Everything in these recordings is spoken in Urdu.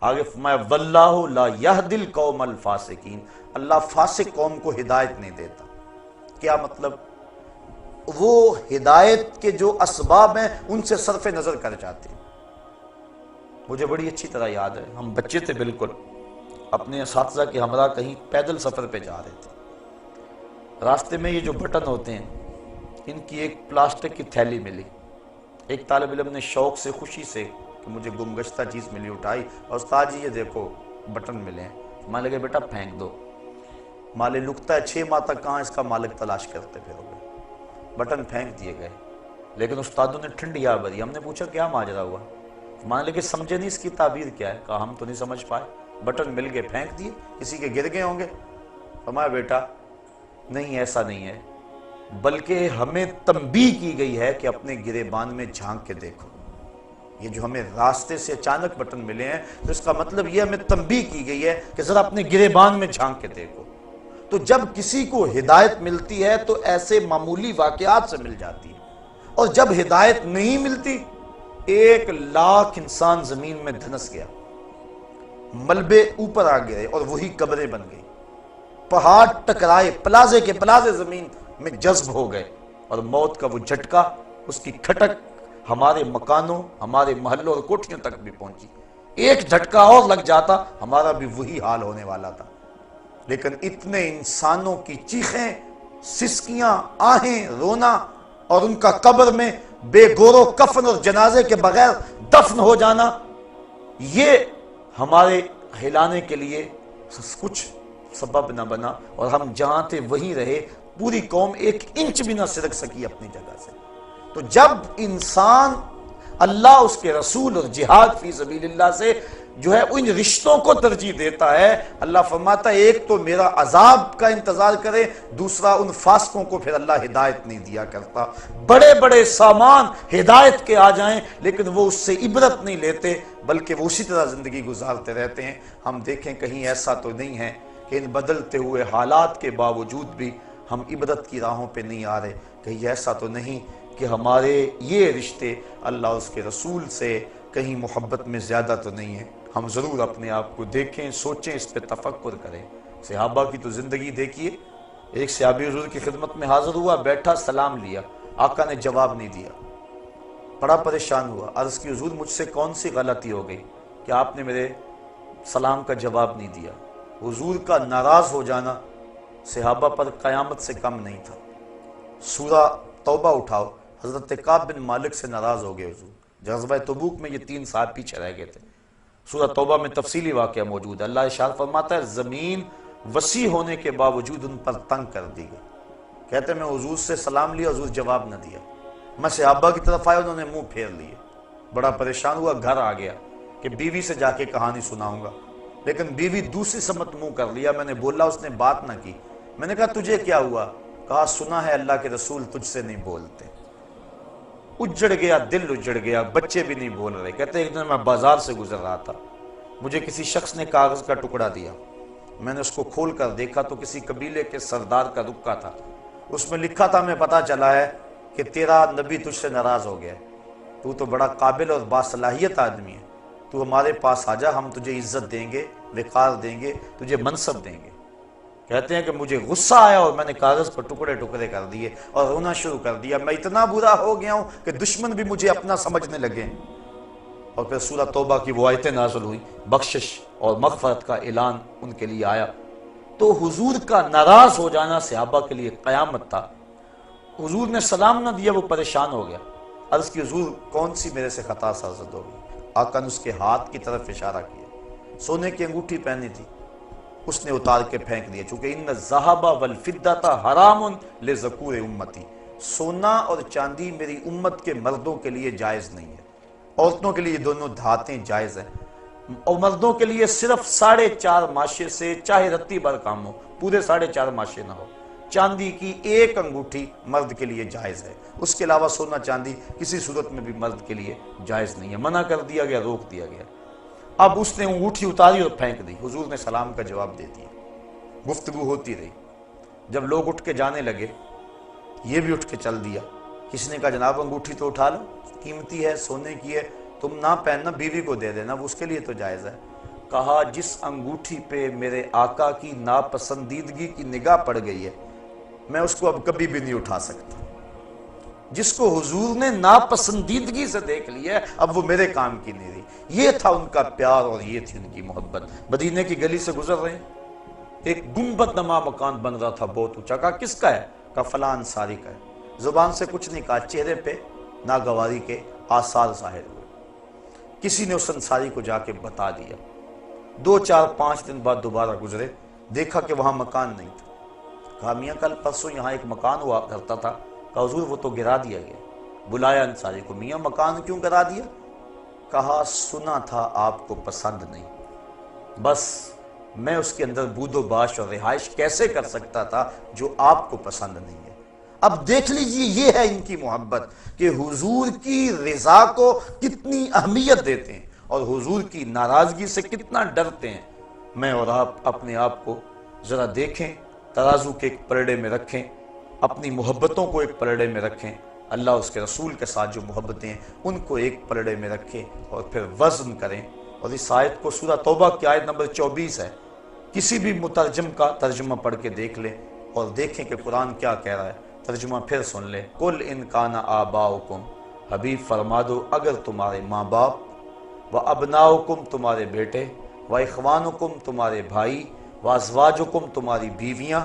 آگے فرمایا واللہ لا یہدی القوم الفاسقین، اللہ فاسق قوم کو ہدایت نہیں دیتا۔ کیا مطلب؟ وہ ہدایت کے جو اسباب ہیں ان سے صرف نظر کر جاتے ہیں۔ مجھے بڑی اچھی طرح یاد ہے، ہم بچے تھے بالکل، اپنے اساتذہ کے ہمراہ کہیں پیدل سفر پہ جا رہے تھے، راستے میں یہ جو بٹن ہوتے ہیں ان کی ایک پلاسٹک کی تھیلی ملی، ایک طالب علم نے شوق سے خوشی سے کہ مجھے گمگشتہ چیز ملی اٹھائی، اور استاد جی یہ دیکھو بٹن ملے ہیں۔ میں لگے بیٹا پھینک دو، مالے لکتا ہے 6 ماہ تک کہاں اس کا مالک تلاش کرتے پھرو گے۔ بٹن پھینک دیے گئے، لیکن استادوں نے ٹھنڈی آ بھری۔ ہم نے پوچھا کیا ماجرا ہوا؟ مان لے کہ سمجھے نہیں اس کی تعبیر کیا ہے، کہا ہم تو نہیں سمجھ پائے، بٹن مل گئے پھینک دیے، کسی کے گر گئے ہوں گے۔ فرمایا بیٹا نہیں، ایسا نہیں ہے، بلکہ ہمیں تنبیہ کی گئی ہے کہ اپنے گریبان میں جھانک کے دیکھو۔ یہ جو ہمیں راستے سے اچانک بٹن ملے ہیں تو اس کا مطلب یہ ہمیں تنبیہ کی گئی ہے کہ ذرا اپنے گریبان میں جھانک کے دیکھو۔ تو جب کسی کو ہدایت ملتی ہے تو ایسے معمولی واقعات سے مل جاتی ہے، اور جب ہدایت نہیں ملتی، 1,00,000 انسان زمین میں دھنس گیا، ملبے اوپر آ گئے اور وہی قبریں بن گئی، پہاڑ ٹکرائے، پلازے کے پلازے زمین میں جذب ہو گئے، اور موت کا وہ جھٹکا، اس کی کھٹک ہمارے مکانوں، ہمارے محلوں اور کوٹھیوں تک بھی پہنچی۔ ایک جھٹکا اور لگ جاتا ہمارا بھی وہی حال ہونے والا تھا۔ لیکن اتنے انسانوں کی چیخیں، سسکیاں، آہیں، رونا، اور ان کا قبر میں بے گور و کفن اور جنازے کے بغیر دفن ہو جانا، یہ ہمارے ہلانے کے لیے کچھ سبب نہ بنا، اور ہم جہاں تھے وہیں رہے، پوری قوم 1 انچ بھی نہ سرک سکی اپنی جگہ سے۔ تو جب انسان اللہ، اس کے رسول اور جہاد فی سبیل اللہ سے جو ہے ان رشتوں کو ترجیح دیتا ہے، اللہ فرماتا ہے ایک تو میرا عذاب کا انتظار کرے، دوسرا ان فاسقوں کو پھر اللہ ہدایت نہیں دیا کرتا۔ بڑے بڑے سامان ہدایت کے آ جائیں لیکن وہ اس سے عبرت نہیں لیتے، بلکہ وہ اسی طرح زندگی گزارتے رہتے ہیں۔ ہم دیکھیں کہیں ایسا تو نہیں ہے کہ ان بدلتے ہوئے حالات کے باوجود بھی ہم عبرت کی راہوں پہ نہیں آ رہے، کہیں ایسا تو نہیں کہ ہمارے یہ رشتے اللہ اس کے رسول سے کہیں محبت میں زیادہ تو نہیں ہے۔ ہم ضرور اپنے آپ کو دیکھیں، سوچیں، اس پہ تفکر کریں۔ صحابہ کی تو زندگی دیکھیے، ایک صحابی حضور کی خدمت میں حاضر ہوا، بیٹھا، سلام لیا، آقا نے جواب نہیں دیا، بڑا پریشان ہوا، عرض کی حضور مجھ سے کون سی غلطی ہو گئی کہ آپ نے میرے سلام کا جواب نہیں دیا؟ حضور کا ناراض ہو جانا صحابہ پر قیامت سے کم نہیں تھا۔ سورہ توبہ اٹھاؤ، حضرت کعب بن مالک سے ناراض ہو گئے حضور، غزوہ تبوک میں یہ 3 سال پیچھے رہ گئے تھے۔ سورہ توبہ میں تفصیلی واقعہ موجود ہے، اللہ ارشاد فرماتا ہے زمین وسیع ہونے کے باوجود ان پر تنگ کر دی گئی۔ کہتے ہیں میں حضور سے سلام لیا، حضور جواب نہ دیا، میں صحابہ کی طرف آیا، انہوں نے منہ پھیر لیے، بڑا پریشان ہوا، گھر آ گیا کہ بیوی سے جا کے کہانی سناؤں گا، لیکن بیوی دوسری سمت منہ کر لیا، میں نے بولا، اس نے بات نہ کی۔ میں نے کہا تجھے کیا ہوا؟ کہا سنا ہے اللہ کے رسول تجھ سے نہیں بولتے۔ اجڑ گیا، دل اجڑ گیا، بچے بھی نہیں بول رہے۔ کہتے ایک دن میں بازار سے گزر رہا تھا، مجھے کسی شخص نے کاغذ کا ٹکڑا دیا، میں نے اس کو کھول کر دیکھا تو کسی قبیلے کے سردار کا رکا تھا، اس میں لکھا تھا، ہمیں پتا چلا ہے کہ تیرا نبی تجھ سے ناراض ہو گیا، تو تو بڑا قابل اور باصلاحیت آدمی ہے، تو ہمارے پاس آ جا، ہم تجھے عزت دیں گے، وقار دیں گے، تجھے منصب دیں گے۔ کہتے ہیں کہ مجھے غصہ آیا اور میں نے کاغذ پر ٹکڑے ٹکڑے کر دیے اور رونا شروع کر دیا، میں اتنا برا ہو گیا ہوں کہ دشمن بھی مجھے اپنا سمجھنے لگے۔ اور پھر سورہ توبہ کی وہ آیتیں نازل ہوئی، بخشش اور مغفرت کا اعلان ان کے لیے آیا۔ تو حضور کا ناراض ہو جانا صحابہ کے لیے قیامت تھا۔ حضور نے سلام نہ دیا، وہ پریشان ہو گیا، عرض کی حضور کون سی میرے سے خطا سرزد ہو گئی؟ آقا نے اس کے ہاتھ کی طرف اشارہ کیا، سونے کی انگوٹھی پہنی تھی، اس نے اتار کے پھینک دیا، چونکہ ان الذھب والفضۃ حرام لذکور امتی، سونا اور چاندی میری امت کے مردوں کے لیے جائز نہیں ہے، عورتوں کے لیے دونوں دھاتیں جائز ہیں، اور مردوں کے لیے صرف 4.5 ماشے سے چاہے رتی بھر کام ہو، پورے 4.5 ماشے نہ ہو، چاندی کی 1 انگوٹھی مرد کے لیے جائز ہے، اس کے علاوہ سونا چاندی کسی صورت میں بھی مرد کے لیے جائز نہیں ہے، منع کر دیا گیا، روک دیا گیا۔ اب اس نے انگوٹھی اتاری اور پھینک دی، حضور نے سلام کا جواب دے دیا، گفتگو ہوتی رہی، جب لوگ اٹھ کے جانے لگے یہ بھی اٹھ کے چل دیا، کسی نے کہا جناب انگوٹھی تو اٹھا لو، قیمتی ہے، سونے کی ہے، تم نہ پہننا، بیوی کو دے دینا، وہ اس کے لیے تو جائز ہے۔ کہا جس انگوٹھی پہ میرے آقا کی ناپسندیدگی کی نگاہ پڑ گئی ہے میں اس کو اب کبھی بھی نہیں اٹھا سکتا۔ جس کو حضور نے ناپسندیدگی سے دیکھ لیا ہے اب وہ میرے کام کی نہیں رہی۔ یہ تھا ان کا پیار اور یہ تھی ان کی محبت۔ مدینے کی گلی سے گزر رہے ہیں، ایک گنبد نما مکان بن رہا تھا بہت اونچا۔ کہا کس کا ہے؟ کہا فلاں انصاری کا ہے۔ زبان سے کچھ نہیں کہا، چہرے پہ ناگواری کے آثار ظاہر ہوئے۔ کسی نے اس انصاری کو جا کے بتا دیا۔ 2 4 5 دن بعد دوبارہ گزرے، دیکھا کہ وہاں مکان نہیں تھا۔ کہا میاں کل پرسوں یہاں ایک مکان ہوا کرتا تھا۔ کہا حضور وہ تو گرا دیا گیا۔ بلایا انصاری کو، میاں مکان کیوں گرا دیا؟ کہا سنا تھا آپ کو پسند نہیں، بس میں اس کے اندر بود و باش اور رہائش کیسے کر سکتا تھا جو آپ کو پسند نہیں ہے۔ اب دیکھ لیجئے یہ ہے ان کی محبت کہ حضور کی رضا کو کتنی اہمیت دیتے ہیں اور حضور کی ناراضگی سے کتنا ڈرتے ہیں۔ میں اور آپ اپنے آپ کو ذرا دیکھیں، ترازو کے ایک پلڑے میں رکھیں، اپنی محبتوں کو ایک پلڑے میں رکھیں، اللہ اس کے رسول کے ساتھ جو محبتیں ہیں ان کو ایک پلڑے میں رکھیں اور پھر وزن کریں۔ اور اس آیت کو سورہ توبہ کی آیت نمبر 24 ہے، کسی بھی مترجم کا ترجمہ پڑھ کے دیکھ لیں اور دیکھیں کہ قرآن کیا کہہ رہا ہے۔ ترجمہ پھر سن لیں، قل ان کان آباؤکم، حبیب فرما دو اگر تمہارے ماں باپ، و ابناؤکم تمہارے بیٹے، و اخوانکم تمہارے بھائی، و ازواجکم تمہاری بیویاں،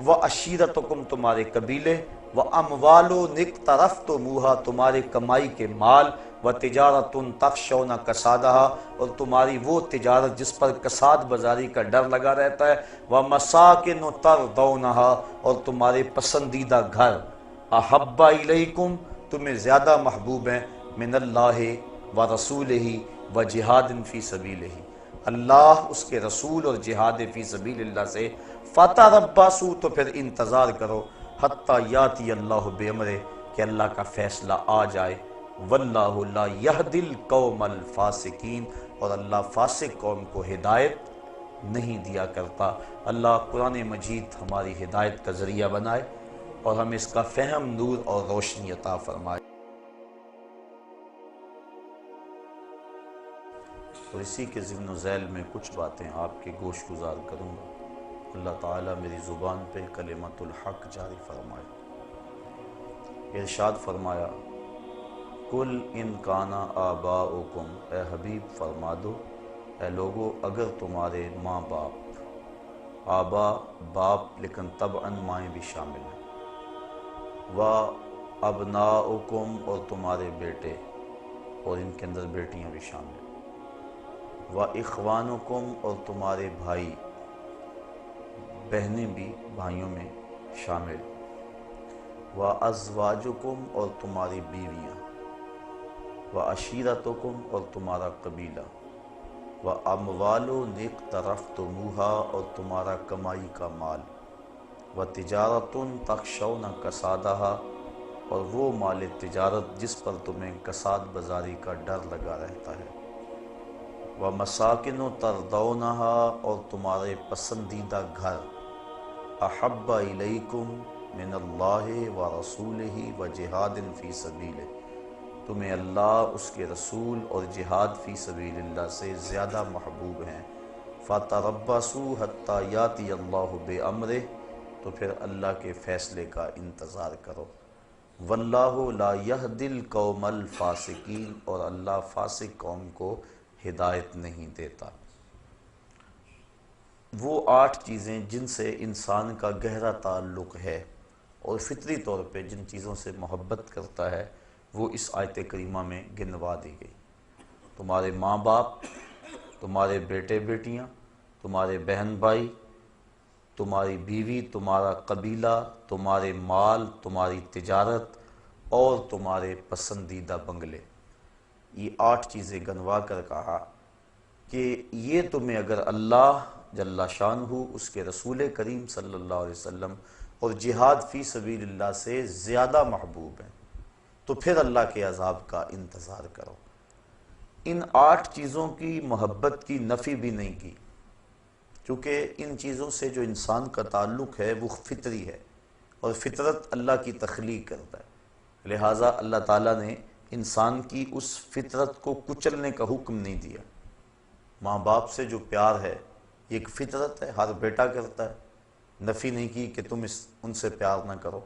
و عشیرتکم تمہارے قبیلے، و اموال اقترفتموہا تمہارے کمائی کے مال، و تجارت تخشون کسادہا اور تمہاری وہ تجارت جس پر کساد بازاری کا ڈر لگا رہتا ہے، و مساکن ترضونہا اور تمہارے پسندیدہ گھر، احب الیکم تمہیں زیادہ محبوب ہیں، من اللہ و رسولہ و جہاد فی سبیلہ اللہ اس کے رسول اور جہاد فی سبیل اللہ سے، فتربصوا تو پھر انتظار کرو، حتی یاتی اللہ بامرہ کہ اللہ کا فیصلہ آ جائے، واللہ لا یہدی القوم الفاسقین اور اللہ فاسق قوم کو ہدایت نہیں دیا کرتا۔ اللہ قرآن مجید ہماری ہدایت کا ذریعہ بنائے اور ہمیں اس کا فہم، نور اور روشنی عطا فرمائے۔ اور اسی کے ضمن و ذیل میں کچھ باتیں آپ کے گوش گزار کروں گا۔ اللہ تعالیٰ میری زبان پہ کلمت الحق جاری فرمائے۔ ارشاد فرمایا، قل ان کانا آباؤکم، اے حبیب فرما دو اے لوگو اگر تمہارے ماں باپ، آبا باپ لیکن طبعاً مائیں بھی شامل ہیں، و ابناؤکم اور تمہارے بیٹے اور ان کے اندر بیٹیاں بھی شامل ہیں، و اخوانکم اور تمہارے بھائی، بہنیں بھی بھائیوں میں شامل، و ازواجکم اور تمہاری بیویاں، و عشیرتکم اور تمہارا قبیلہ، و اموال اقترفتموہا اور تمہارا کمائی کا مال، و تجارت تخشون کسادہا اور وہ مال تجارت جس پر تمہیں کساد بازاری کا ڈر لگا رہتا ہے، و مساکن ترضونہا اور تمہارے پسندیدہ گھر، احب الیکم من اللہ و رسولہ و جہاد فی سبیلہ تمہیں اللہ اس کے رسول اور جہاد فی سبیل اللہ سے زیادہ محبوب ہیں، فتربصوا حتی یاتی اللہ بامرہ تو پھر اللہ کے فیصلے کا انتظار کرو، واللہ لا یہدی القوم الفاسقین اور اللہ فاسق قوم کو ہدایت نہیں دیتا۔ وہ 8 چیزیں جن سے انسان کا گہرا تعلق ہے اور فطری طور پہ جن چیزوں سے محبت کرتا ہے وہ اس آیت کریمہ میں گنوا دی گئی۔ تمہارے ماں باپ، تمہارے بیٹے بیٹیاں، تمہارے بہن بھائی، تمہاری بیوی، تمہارا قبیلہ، تمہارے مال، تمہاری تجارت اور تمہارے پسندیدہ بنگلے، یہ 8 چیزیں گنوا کر کہا کہ یہ تمہیں اگر اللہ جل شانہ اس کے رسول کریم صلی اللہ علیہ وسلم اور جہاد فی سبیل اللہ سے زیادہ محبوب ہیں تو پھر اللہ کے عذاب کا انتظار کرو۔ ان 8 چیزوں کی محبت کی نفی بھی نہیں کی، کیونکہ ان چیزوں سے جو انسان کا تعلق ہے وہ فطری ہے اور فطرت اللہ کی تخلیق کرتا ہے، لہٰذا اللہ تعالیٰ نے انسان کی اس فطرت کو کچلنے کا حکم نہیں دیا۔ ماں باپ سے جو پیار ہے یہ ایک فطرت ہے، ہر بیٹا کرتا ہے، نفی نہیں کی کہ تم ان سے پیار نہ کرو۔